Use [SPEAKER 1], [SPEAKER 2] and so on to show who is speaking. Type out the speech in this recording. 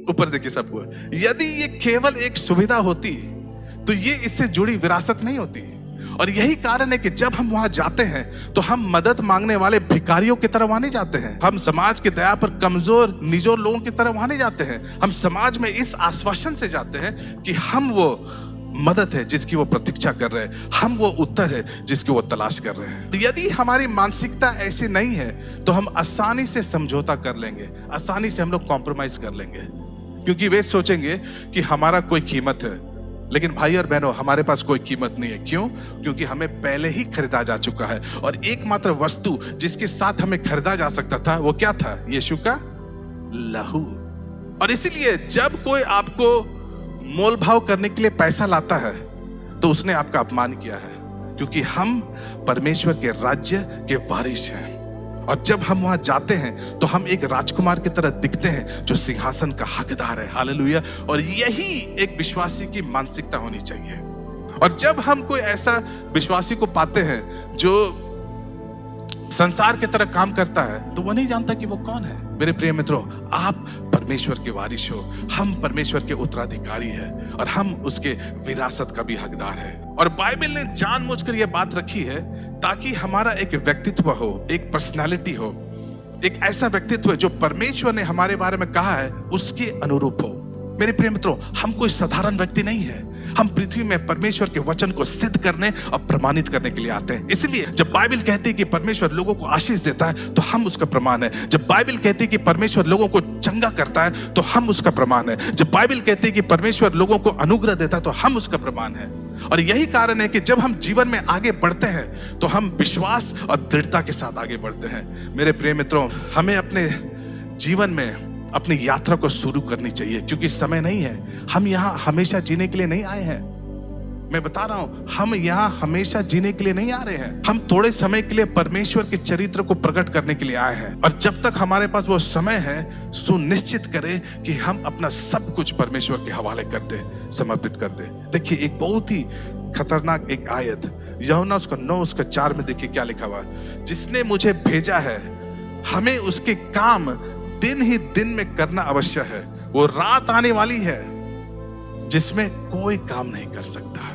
[SPEAKER 1] ऊपर देखिए सबको, यदि ये केवल एक सुविधा होती तो ये इससे जुड़ी विरासत नहीं होती। और यही कारण है कि जब हम वहां जाते हैं तो हम मदद मांगने वाले भिखारियों की तरह वहां नहीं जाते हैं। हम समाज की दया पर कमजोर निजोर लोगों की तरह वहां नहीं जाते हैं। हम समाज में इस आश्वासन से जाते हैं कि हम वो मदद है जिसकी वो प्रतीक्षा कर रहे हैं, हम वो उत्तर है जिसकी वो तलाश कर रहे हैं। यदि हमारी मानसिकता ऐसी नहीं है तो हम आसानी से समझौता कर लेंगे, आसानी से हम लोग कॉम्प्रोमाइज कर लेंगे, क्योंकि वे सोचेंगे कि हमारा कोई कीमत है। लेकिन भाई और बहनों, हमारे पास कोई कीमत नहीं है। क्यों? क्योंकि हमें पहले ही खरीदा जा चुका है। और एकमात्र वस्तु जिसके साथ हमें खरीदा जा सकता था वो क्या था? यीशु का लहू। और इसीलिए जब कोई आपको मोल भाव करने के लिए पैसा लाता है तो उसने आपका अपमान किया है, क्योंकि हम परमेश्वर के राज्य के वारिस हैं। और जब हम वहां जाते हैं तो हम एक राजकुमार की तरह दिखते हैं जो सिंहासन का हकदार है। हालेलुया। और यही एक विश्वासी की मानसिकता होनी चाहिए। और जब हम कोई ऐसा विश्वासी को पाते हैं जो संसार की तरह काम करता है तो वो नहीं जानता कि वो कौन है। मेरे प्रिय मित्रों, आप परमेश्वर के वारिस हो, हम परमेश्वर के उत्तराधिकारी हैं और हम उसके विरासत का भी हकदार है। और बाइबल ने जानबूझकर यह बात रखी है ताकि हमारा एक व्यक्तित्व हो, एक पर्सनालिटी हो, एक ऐसा व्यक्तित्व जो परमेश्वर ने हमारे बारे में कहा है उसके अनुरूप हो। मेरे प्रिय मित्रों, हम कोई साधारण व्यक्ति नहीं है। हम पृथ्वी में परमेश्वर के वचन को सिद्ध करने और प्रमाणित करने के लिए आते हैं। इसलिए जब बाइबल कहती है कि परमेश्वर लोगों को आशीष देता है तो हम उसका प्रमाण है। जब बाइबल कहती है कि परमेश्वर लोगों को चंगा करता है तो हम उसका प्रमाण है। जब बाइबल कहती है कि परमेश्वर लोगों को अनुग्रह देता है तो हम उसका प्रमाण है। और यही कारण है कि जब हम जीवन में आगे बढ़ते हैं तो हम विश्वास और दृढ़ता के साथ आगे बढ़ते हैं। मेरे प्रिय मित्रों, हमें अपने जीवन में अपनी यात्रा को शुरू करनी चाहिए, क्योंकि समय नहीं है। हम यहाँ हमेशा जीने के लिए नहीं आए हैं। मैं बता रहा हूं, हम यहाँ हमेशा जीने के लिए नहीं आ रहे हैं। हम थोड़े समय के लिए परमेश्वर के चरित्र को प्रकट करने के लिए आए हैं। और जब तक हमारे पास वो समय है, सुनिश्चित करें कि हम अपना सब कुछ परमेश्वर के हवाले कर दे, समर्पित कर दे। देखिए, एक बहुत ही खतरनाक एक आयत यूहन्ना उसका 9:4 में देखिए क्या लिखा हुआ है। जिसने मुझे भेजा है, हमें उसके काम दिन ही दिन में करना अवश्य है। वो रात आने वाली है जिसमें कोई काम नहीं कर सकता।